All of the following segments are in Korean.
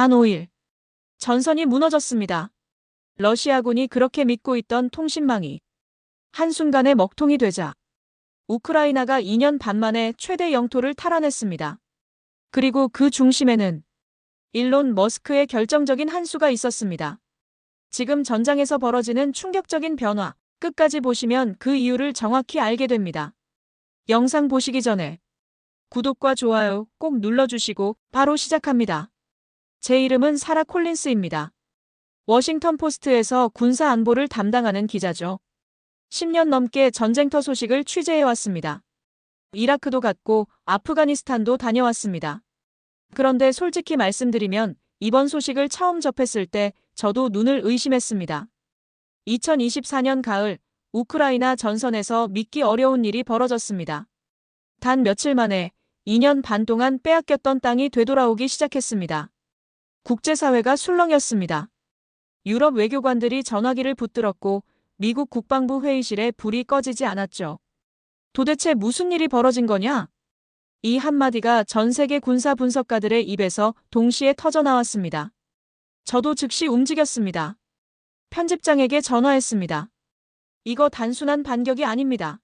단 5일. 전선이 무너졌습니다. 러시아군이 그렇게 믿고 있던 통신망이 한순간에 먹통이 되자 우크라이나가 2년 반 만에 최대 영토를 탈환했습니다. 그리고 그 중심에는 일론 머스크의 결정적인 한 수가 있었습니다. 지금 전장에서 벌어지는 충격적인 변화, 끝까지 보시면 그 이유를 정확히 알게 됩니다. 영상 보시기 전에 구독과 좋아요 꼭 눌러주시고 바로 시작합니다. 제 이름은 사라 콜린스입니다. 워싱턴 포스트에서 군사 안보를 담당하는 기자죠. 10년 넘게 전쟁터 소식을 취재해왔습니다. 이라크도 갔고 아프가니스탄도 다녀왔습니다. 그런데 솔직히 말씀드리면 이번 소식을 처음 접했을 때 저도 눈을 의심했습니다. 2024년 가을 우크라이나 전선에서 믿기 어려운 일이 벌어졌습니다. 단 며칠 만에 2년 반 동안 빼앗겼던 땅이 되돌아오기 시작했습니다. 국제사회가 술렁였습니다. 유럽 외교관들이 전화기를 붙들었고 미국 국방부 회의실에 불이 꺼지지 않았죠. 도대체 무슨 일이 벌어진 거냐? 이 한마디가 전 세계 군사 분석가들의 입에서 동시에 터져나왔습니다. 저도 즉시 움직였습니다. 편집장에게 전화했습니다. 이거 단순한 반격이 아닙니다.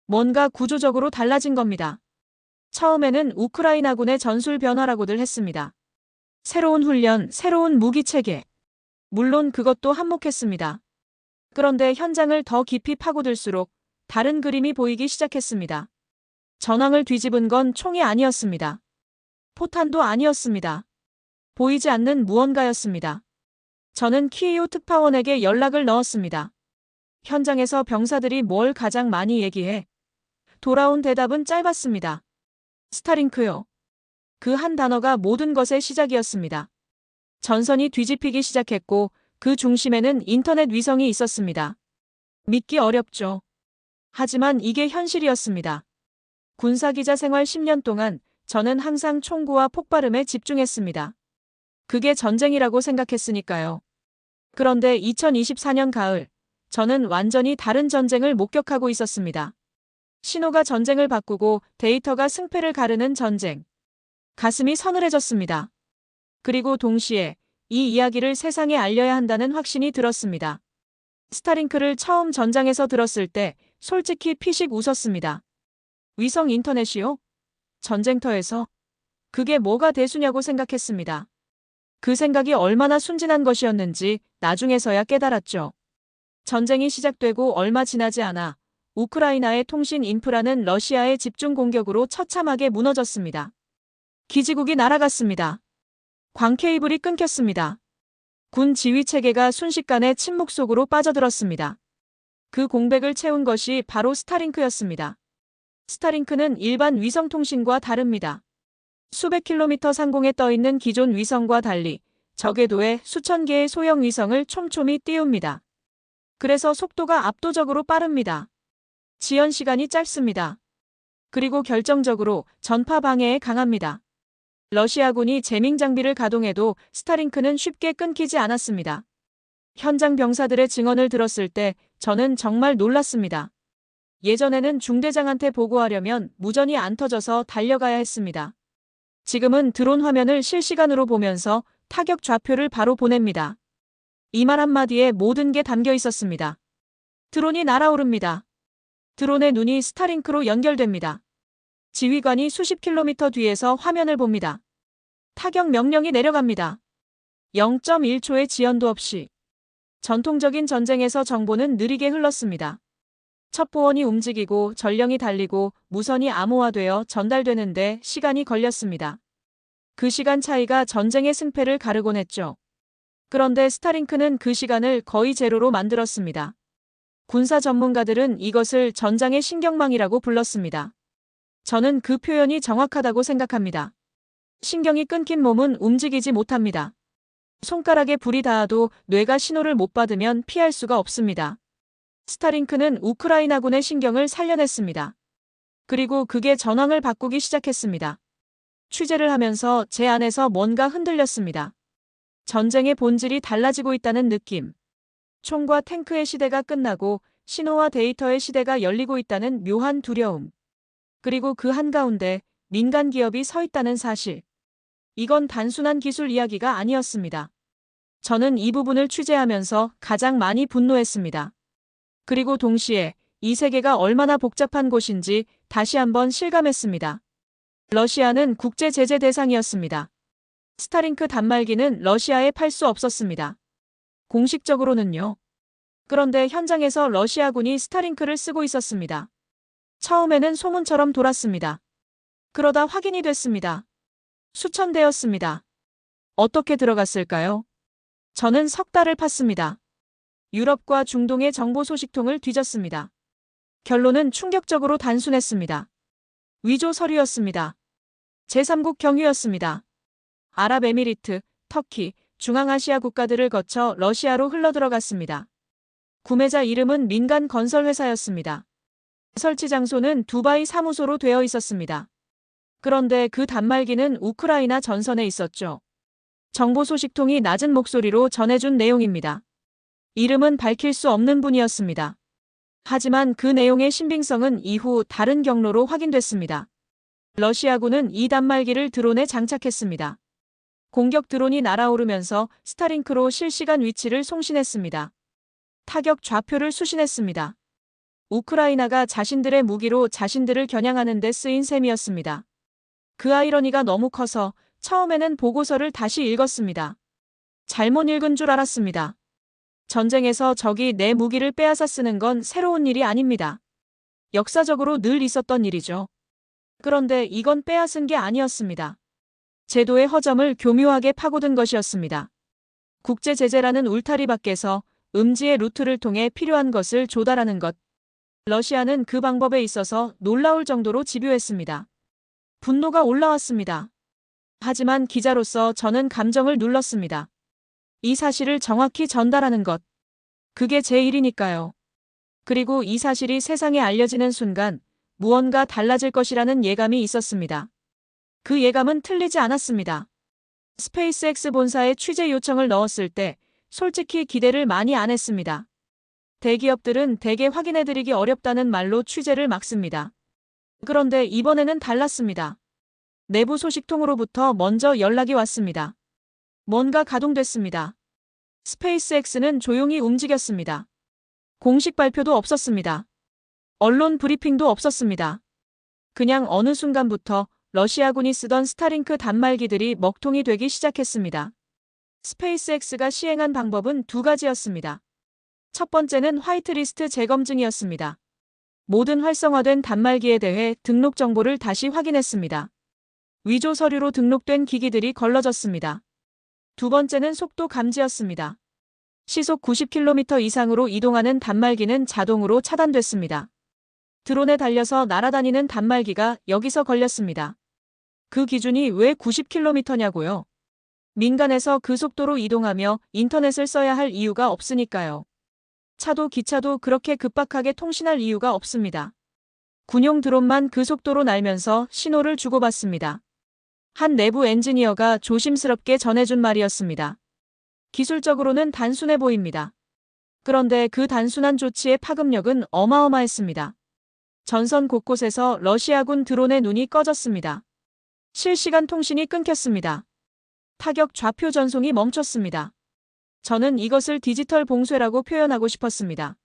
뭔가 구조적으로 달라진 겁니다. 처음에는 우크라이나군의 전술 변화라고들 했습니다. 새로운 훈련, 새로운 무기 체계. 물론 그것도 한몫했습니다. 그런데 현장을 더 깊이 파고들수록 다른 그림이 보이기 시작했습니다. 전황을 뒤집은 건 총이 아니었습니다. 포탄도 아니었습니다. 보이지 않는 무언가였습니다. 저는 키이우 특파원에게 연락을 넣었습니다. 현장에서 병사들이 뭘 가장 많이 얘기해? 돌아온 대답은 짧았습니다. 스타링크요. 그 한 단어가 모든 것의 시작이었습니다. 전선이 뒤집히기 시작했고 그 중심에는 인터넷 위성이 있었습니다. 믿기 어렵죠. 하지만 이게 현실이었습니다. 군사기자 생활 10년 동안 저는 항상 총구와 폭발음에 집중했습니다. 그게 전쟁이라고 생각했으니까요. 그런데 2024년 가을, 저는 완전히 다른 전쟁을 목격하고 있었습니다. 신호가 전쟁을 바꾸고 데이터가 승패를 가르는 전쟁. 가슴이 서늘해졌습니다. 그리고 동시에 이 이야기를 세상에 알려야 한다는 확신이 들었습니다. 스타링크를 처음 전장에서 들었을 때 솔직히 피식 웃었습니다. 위성 인터넷이요? 전쟁터에서? 그게 뭐가 대수냐고 생각했습니다. 그 생각이 얼마나 순진한 것이었는지 나중에서야 깨달았죠. 전쟁이 시작되고 얼마 지나지 않아 우크라이나의 통신 인프라는 러시아의 집중 공격으로 처참하게 무너졌습니다. 기지국이 날아갔습니다. 광 케이블이 끊겼습니다. 군 지휘 체계가 순식간에 침묵 속으로 빠져들었습니다. 그 공백을 채운 것이 바로 스타링크였습니다. 스타링크는 일반 위성 통신과 다릅니다. 수백 킬로미터 상공에 떠있는 기존 위성과 달리 저궤도에 수천 개의 소형 위성을 촘촘히 띄웁니다. 그래서 속도가 압도적으로 빠릅니다. 지연 시간이 짧습니다. 그리고 결정적으로 전파 방해에 강합니다. 러시아군이 재밍 장비를 가동해도 스타링크는 쉽게 끊기지 않았습니다. 현장 병사들의 증언을 들었을 때 저는 정말 놀랐습니다. 예전에는 중대장한테 보고하려면 무전이 안 터져서 달려가야 했습니다. 지금은 드론 화면을 실시간으로 보면서 타격 좌표를 바로 보냅니다. 이 말 한마디에 모든 게 담겨 있었습니다. 드론이 날아오릅니다. 드론의 눈이 스타링크로 연결됩니다. 지휘관이 수십 킬로미터 뒤에서 화면을 봅니다. 타격 명령이 내려갑니다. 0.1초의 지연도 없이. 전통적인 전쟁에서 정보는 느리게 흘렀습니다. 첩보원이 움직이고 전령이 달리고 무선이 암호화되어 전달되는데 시간이 걸렸습니다. 그 시간 차이가 전쟁의 승패를 가르곤 했죠. 그런데 스타링크는 그 시간을 거의 제로로 만들었습니다. 군사 전문가들은 이것을 전장의 신경망이라고 불렀습니다. 저는 그 표현이 정확하다고 생각합니다. 신경이 끊긴 몸은 움직이지 못합니다. 손가락에 불이 닿아도 뇌가 신호를 못 받으면 피할 수가 없습니다. 스타링크는 우크라이나군의 신경을 살려냈습니다. 그리고 그게 전황을 바꾸기 시작했습니다. 취재를 하면서 제 안에서 뭔가 흔들렸습니다. 전쟁의 본질이 달라지고 있다는 느낌. 총과 탱크의 시대가 끝나고 신호와 데이터의 시대가 열리고 있다는 묘한 두려움. 그리고 그 한가운데 민간 기업이 서 있다는 사실. 이건 단순한 기술 이야기가 아니었습니다. 저는 이 부분을 취재하면서 가장 많이 분노했습니다. 그리고 동시에 이 세계가 얼마나 복잡한 곳인지 다시 한번 실감했습니다. 러시아는 국제 제재 대상이었습니다. 스타링크 단말기는 러시아에 팔 수 없었습니다. 공식적으로는요. 그런데 현장에서 러시아군이 스타링크를 쓰고 있었습니다. 처음에는 소문처럼 돌았습니다. 그러다 확인이 됐습니다. 수천 대였습니다. 어떻게 들어갔을까요? 저는 석 달을 팠습니다. 유럽과 중동의 정보 소식통을 뒤졌습니다. 결론은 충격적으로 단순했습니다. 위조 서류였습니다. 제3국 경유였습니다. 아랍에미리트, 터키, 중앙아시아 국가들을 거쳐 러시아로 흘러들어갔습니다. 구매자 이름은 민간 건설회사였습니다. 설치 장소는 두바이 사무소로 되어 있었습니다. 그런데 그 단말기는 우크라이나 전선에 있었죠. 정보 소식통이 낮은 목소리로 전해준 내용입니다. 이름은 밝힐 수 없는 분이었습니다. 하지만 그 내용의 신빙성은 이후 다른 경로로 확인됐습니다. 러시아군은 이 단말기를 드론에 장착했습니다. 공격 드론이 날아오르면서 스타링크로 실시간 위치를 송신했습니다. 타격 좌표를 수신했습니다. 우크라이나가 자신들의 무기로 자신들을 겨냥하는 데 쓰인 셈이었습니다. 그 아이러니가 너무 커서 처음에는 보고서를 다시 읽었습니다. 잘못 읽은 줄 알았습니다. 전쟁에서 적이 내 무기를 빼앗아 쓰는 건 새로운 일이 아닙니다. 역사적으로 늘 있었던 일이죠. 그런데 이건 빼앗은 게 아니었습니다. 제도의 허점을 교묘하게 파고든 것이었습니다. 국제 제재라는 울타리 밖에서 음지의 루트를 통해 필요한 것을 조달하는 것. 러시아는 그 방법에 있어서 놀라울 정도로 집요했습니다. 분노가 올라왔습니다. 하지만 기자로서 저는 감정을 눌렀습니다. 이 사실을 정확히 전달하는 것. 그게 제 일이니까요. 그리고 이 사실이 세상에 알려지는 순간 무언가 달라질 것이라는 예감이 있었습니다. 그 예감은 틀리지 않았습니다. 스페이스X 본사에 취재 요청을 넣었을 때 솔직히 기대를 많이 안 했습니다. 대기업들은 대개 확인해드리기 어렵다는 말로 취재를 막습니다. 그런데 이번에는 달랐습니다. 내부 소식통으로부터 먼저 연락이 왔습니다. 뭔가 가동됐습니다. 스페이스X는 조용히 움직였습니다. 공식 발표도 없었습니다. 언론 브리핑도 없었습니다. 그냥 어느 순간부터 러시아군이 쓰던 스타링크 단말기들이 먹통이 되기 시작했습니다. 스페이스X가 시행한 방법은 두 가지였습니다. 첫 번째는 화이트리스트 재검증이었습니다. 모든 활성화된 단말기에 대해 등록 정보를 다시 확인했습니다. 위조 서류로 등록된 기기들이 걸러졌습니다. 두 번째는 속도 감지였습니다. 시속 90km 이상으로 이동하는 단말기는 자동으로 차단됐습니다. 드론에 달려서 날아다니는 단말기가 여기서 걸렸습니다. 그 기준이 왜 90km냐고요? 민간에서 그 속도로 이동하며 인터넷을 써야 할 이유가 없으니까요. 차도 기차도 그렇게 급박하게 통신할 이유가 없습니다. 군용 드론만 그 속도로 날면서 신호를 주고받습니다. 한 내부 엔지니어가 조심스럽게 전해준 말이었습니다. 기술적으로는 단순해 보입니다. 그런데 그 단순한 조치의 파급력은 어마어마했습니다. 전선 곳곳에서 러시아군 드론의 눈이 꺼졌습니다. 실시간 통신이 끊겼습니다. 타격 좌표 전송이 멈췄습니다. 저는 이것을 디지털 봉쇄라고 표현하고 싶었습니다.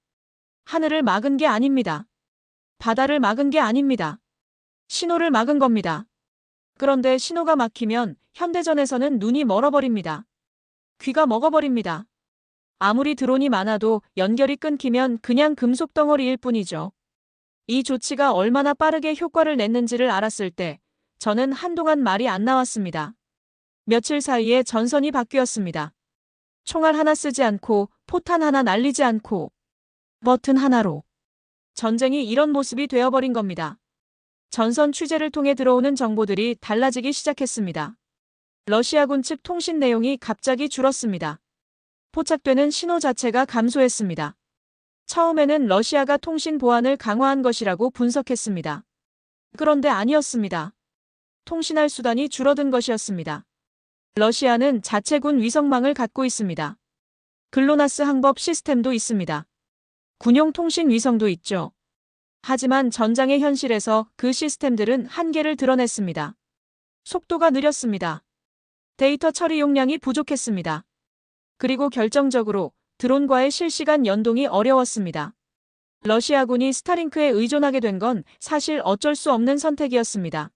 하늘을 막은 게 아닙니다. 바다를 막은 게 아닙니다. 신호를 막은 겁니다. 그런데 신호가 막히면 현대전에서는 눈이 멀어버립니다. 귀가 먹어버립니다. 아무리 드론이 많아도 연결이 끊기면 그냥 금속 덩어리일 뿐이죠. 이 조치가 얼마나 빠르게 효과를 냈는지를 알았을 때 저는 한동안 말이 안 나왔습니다. 며칠 사이에 전선이 바뀌었습니다. 총알 하나 쓰지 않고 포탄 하나 날리지 않고 버튼 하나로 전쟁이 이런 모습이 되어버린 겁니다. 전선 취재를 통해 들어오는 정보들이 달라지기 시작했습니다. 러시아군 측 통신 내용이 갑자기 줄었습니다. 포착되는 신호 자체가 감소했습니다. 처음에는 러시아가 통신 보안을 강화한 것이라고 분석했습니다. 그런데 아니었습니다. 통신할 수단이 줄어든 것이었습니다. 러시아는 자체군 위성망을 갖고 있습니다. 글로나스 항법 시스템도 있습니다. 군용 통신 위성도 있죠. 하지만 전장의 현실에서 그 시스템들은 한계를 드러냈습니다. 속도가 느렸습니다. 데이터 처리 용량이 부족했습니다. 그리고 결정적으로 드론과의 실시간 연동이 어려웠습니다. 러시아군이 스타링크에 의존하게 된 건 사실 어쩔 수 없는 선택이었습니다.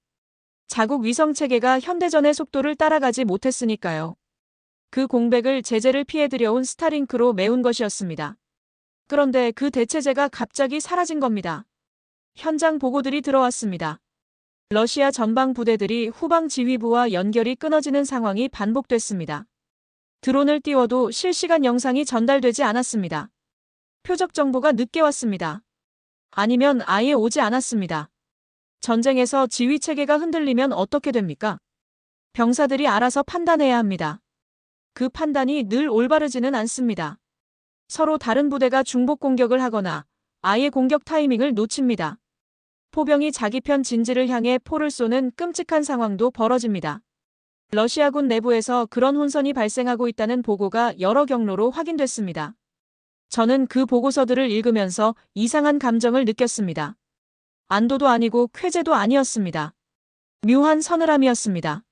자국 위성 체계가 현대전의 속도를 따라가지 못했으니까요. 그 공백을 제재를 피해 들여온 스타링크로 메운 것이었습니다. 그런데 그 대체제가 갑자기 사라진 겁니다. 현장 보고들이 들어왔습니다. 러시아 전방 부대들이 후방 지휘부와 연결이 끊어지는 상황이 반복됐습니다. 드론을 띄워도 실시간 영상이 전달되지 않았습니다. 표적 정보가 늦게 왔습니다. 아니면 아예 오지 않았습니다. 전쟁에서 지휘 체계가 흔들리면 어떻게 됩니까? 병사들이 알아서 판단해야 합니다. 그 판단이 늘 올바르지는 않습니다. 서로 다른 부대가 중복 공격을 하거나 아예 공격 타이밍을 놓칩니다. 포병이 자기 편 진지를 향해 포를 쏘는 끔찍한 상황도 벌어집니다. 러시아군 내부에서 그런 혼선이 발생하고 있다는 보고가 여러 경로로 확인됐습니다. 저는 그 보고서들을 읽으면서 이상한 감정을 느꼈습니다. 안도도 아니고 쾌재도 아니었습니다. 묘한 서늘함이었습니다.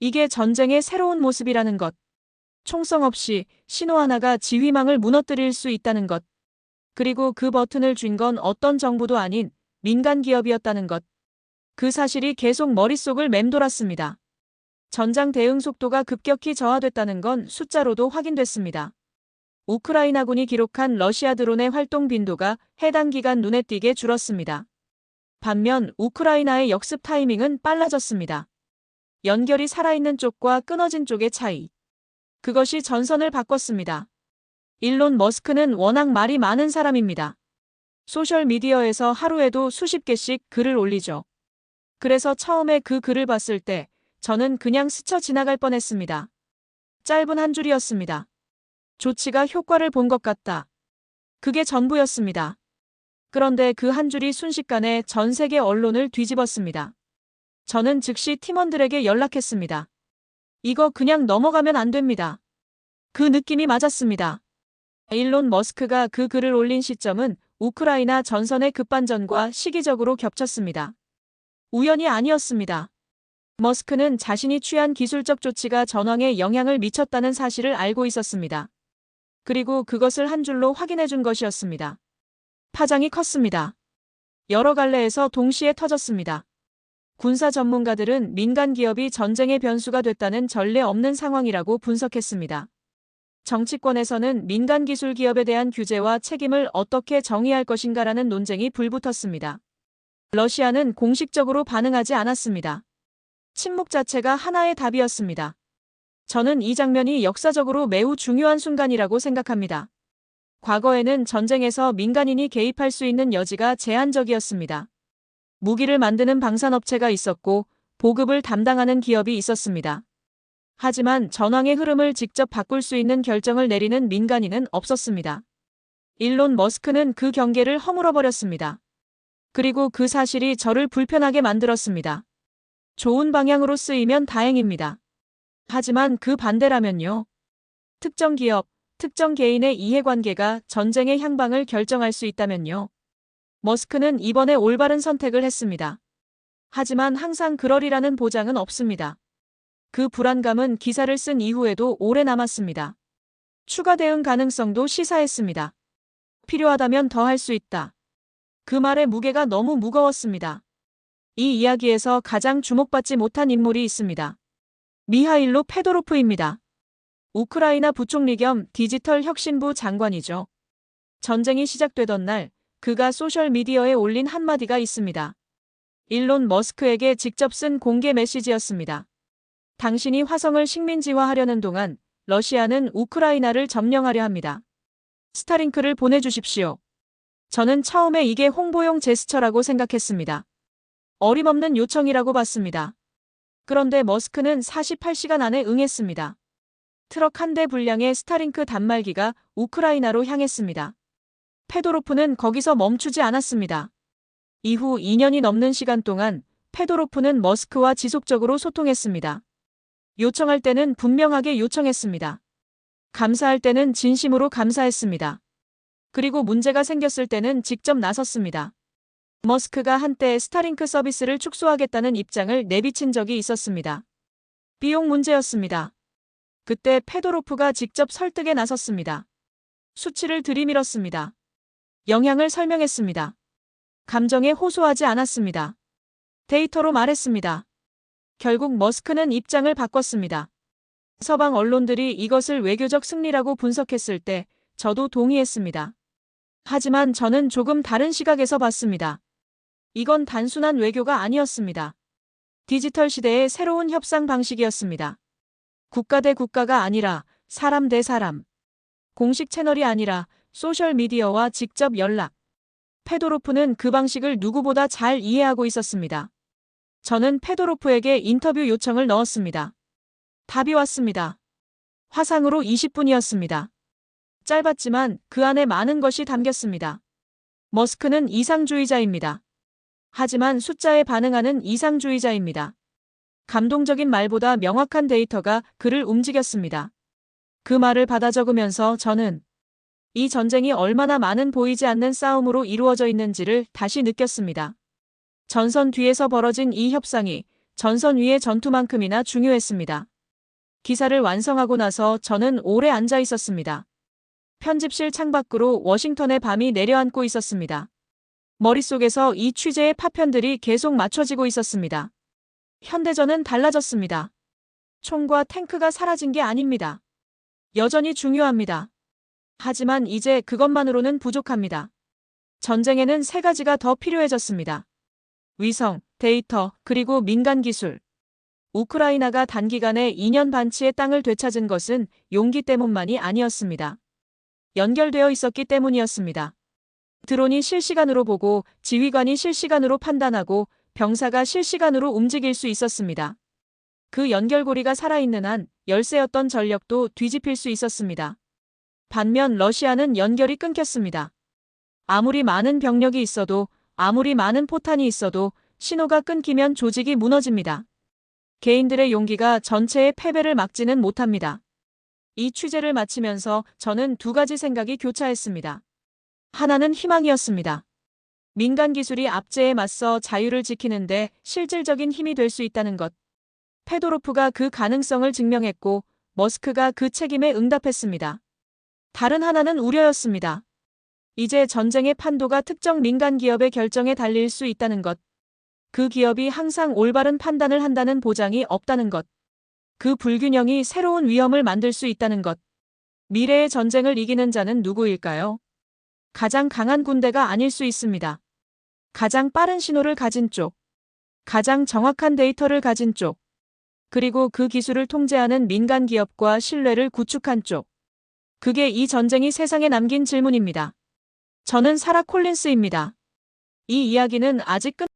이게 전쟁의 새로운 모습이라는 것. 총성 없이 신호 하나가 지휘망을 무너뜨릴 수 있다는 것. 그리고 그 버튼을 쥔 건 어떤 정부도 아닌 민간 기업이었다는 것. 그 사실이 계속 머릿속을 맴돌았습니다. 전장 대응 속도가 급격히 저하됐다는 건 숫자로도 확인됐습니다. 우크라이나군이 기록한 러시아 드론의 활동 빈도가 해당 기간 눈에 띄게 줄었습니다. 반면 우크라이나의 역습 타이밍은 빨라졌습니다. 연결이 살아있는 쪽과 끊어진 쪽의 차이. 그것이 전선을 바꿨습니다. 일론 머스크는 워낙 말이 많은 사람입니다. 소셜미디어에서 하루에도 수십 개씩 글을 올리죠. 그래서 처음에 그 글을 봤을 때 저는 그냥 스쳐 지나갈 뻔했습니다. 짧은 한 줄이었습니다. 조치가 효과를 본 것 같다. 그게 전부였습니다. 그런데 그 한 줄이 순식간에 전 세계 언론을 뒤집었습니다. 저는 즉시 팀원들에게 연락했습니다. 이거 그냥 넘어가면 안 됩니다. 그 느낌이 맞았습니다. 일론 머스크가 그 글을 올린 시점은 우크라이나 전선의 급반전과 시기적으로 겹쳤습니다. 우연이 아니었습니다. 머스크는 자신이 취한 기술적 조치가 전황에 영향을 미쳤다는 사실을 알고 있었습니다. 그리고 그것을 한 줄로 확인해 준 것이었습니다. 파장이 컸습니다. 여러 갈래에서 동시에 터졌습니다. 군사 전문가들은 민간 기업이 전쟁의 변수가 됐다는 전례 없는 상황이라고 분석했습니다. 정치권에서는 민간 기술 기업에 대한 규제와 책임을 어떻게 정의할 것인가라는 논쟁이 불붙었습니다. 러시아는 공식적으로 반응하지 않았습니다. 침묵 자체가 하나의 답이었습니다. 저는 이 장면이 역사적으로 매우 중요한 순간이라고 생각합니다. 과거에는 전쟁에서 민간인이 개입할 수 있는 여지가 제한적이었습니다. 무기를 만드는 방산업체가 있었고 보급을 담당하는 기업이 있었습니다. 하지만 전황의 흐름을 직접 바꿀 수 있는 결정을 내리는 민간인은 없었습니다. 일론 머스크는 그 경계를 허물어버렸습니다. 그리고 그 사실이 저를 불편하게 만들었습니다. 좋은 방향으로 쓰이면 다행입니다. 하지만 그 반대라면요. 특정 기업, 특정 개인의 이해관계가 전쟁의 향방을 결정할 수 있다면요. 머스크는 이번에 올바른 선택을 했습니다. 하지만 항상 그러리라는 보장은 없습니다. 그 불안감은 기사를 쓴 이후에도 오래 남았습니다. 추가 대응 가능성도 시사했습니다. 필요하다면 더 할 수 있다. 그 말의 무게가 너무 무거웠습니다. 이 이야기에서 가장 주목받지 못한 인물이 있습니다. 미하일로 페도로프입니다. 우크라이나 부총리 겸 디지털 혁신부 장관이죠. 전쟁이 시작되던 날 그가 소셜미디어에 올린 한마디가 있습니다. 일론 머스크에게 직접 쓴 공개 메시지였습니다. 당신이 화성을 식민지화하려는 동안 러시아는 우크라이나를 점령하려 합니다. 스타링크를 보내주십시오. 저는 처음에 이게 홍보용 제스처라고 생각했습니다. 어림없는 요청이라고 봤습니다. 그런데 머스크는 48시간 안에 응했습니다. 트럭 한 대 분량의 스타링크 단말기가 우크라이나로 향했습니다. 페도로프는 거기서 멈추지 않았습니다. 이후 2년이 넘는 시간 동안 페도로프는 머스크와 지속적으로 소통했습니다. 요청할 때는 분명하게 요청했습니다. 감사할 때는 진심으로 감사했습니다. 그리고 문제가 생겼을 때는 직접 나섰습니다. 머스크가 한때 스타링크 서비스를 축소하겠다는 입장을 내비친 적이 있었습니다. 비용 문제였습니다. 그때 페도로프가 직접 설득에 나섰습니다. 수치를 들이밀었습니다. 영향을 설명했습니다. 감정에 호소하지 않았습니다. 데이터로 말했습니다. 결국 머스크는 입장을 바꿨습니다. 서방 언론들이 이것을 외교적 승리라고 분석했을 때 저도 동의했습니다. 하지만 저는 조금 다른 시각에서 봤습니다. 이건 단순한 외교가 아니었습니다. 디지털 시대의 새로운 협상 방식이었습니다. 국가 대 국가가 아니라 사람 대 사람. 공식 채널이 아니라 소셜미디어와 직접 연락. 페도로프는 그 방식을 누구보다 잘 이해하고 있었습니다. 저는 페도로프에게 인터뷰 요청을 넣었습니다. 답이 왔습니다. 화상으로 20분이었습니다. 짧았지만 그 안에 많은 것이 담겼습니다. 머스크는 이상주의자입니다. 하지만 숫자에 반응하는 이상주의자입니다. 감동적인 말보다 명확한 데이터가 그를 움직였습니다. 그 말을 받아 적으면서 저는 이 전쟁이 얼마나 많은 보이지 않는 싸움으로 이루어져 있는지를 다시 느꼈습니다. 전선 뒤에서 벌어진 이 협상이 전선 위의 전투만큼이나 중요했습니다. 기사를 완성하고 나서 저는 오래 앉아 있었습니다. 편집실 창밖으로 워싱턴의 밤이 내려앉고 있었습니다. 머릿속에서 이 취재의 파편들이 계속 맞춰지고 있었습니다. 현대전은 달라졌습니다. 총과 탱크가 사라진 게 아닙니다. 여전히 중요합니다. 하지만 이제 그것만으로는 부족합니다. 전쟁에는 세 가지가 더 필요해졌습니다. 위성, 데이터, 그리고 민간 기술. 우크라이나가 단기간에 2년 반치의 땅을 되찾은 것은 용기 때문만이 아니었습니다. 연결되어 있었기 때문이었습니다. 드론이 실시간으로 보고 지휘관이 실시간으로 판단하고 병사가 실시간으로 움직일 수 있었습니다. 그 연결고리가 살아있는 한 열세였던 전력도 뒤집힐 수 있었습니다. 반면 러시아는 연결이 끊겼습니다. 아무리 많은 병력이 있어도 아무리 많은 포탄이 있어도 신호가 끊기면 조직이 무너집니다. 개인들의 용기가 전체의 패배를 막지는 못합니다. 이 취재를 마치면서 저는 두 가지 생각이 교차했습니다. 하나는 희망이었습니다. 민간 기술이 압제에 맞서 자유를 지키는데 실질적인 힘이 될 수 있다는 것. 페도로프가 그 가능성을 증명했고 머스크가 그 책임에 응답했습니다. 다른 하나는 우려였습니다. 이제 전쟁의 판도가 특정 민간 기업의 결정에 달릴 수 있다는 것. 그 기업이 항상 올바른 판단을 한다는 보장이 없다는 것. 그 불균형이 새로운 위험을 만들 수 있다는 것. 미래의 전쟁을 이기는 자는 누구일까요? 가장 강한 군대가 아닐 수 있습니다. 가장 빠른 신호를 가진 쪽. 가장 정확한 데이터를 가진 쪽. 그리고 그 기술을 통제하는 민간 기업과 신뢰를 구축한 쪽. 그게 이 전쟁이 세상에 남긴 질문입니다. 저는 사라 콜린스입니다. 이 이야기는 아직 끝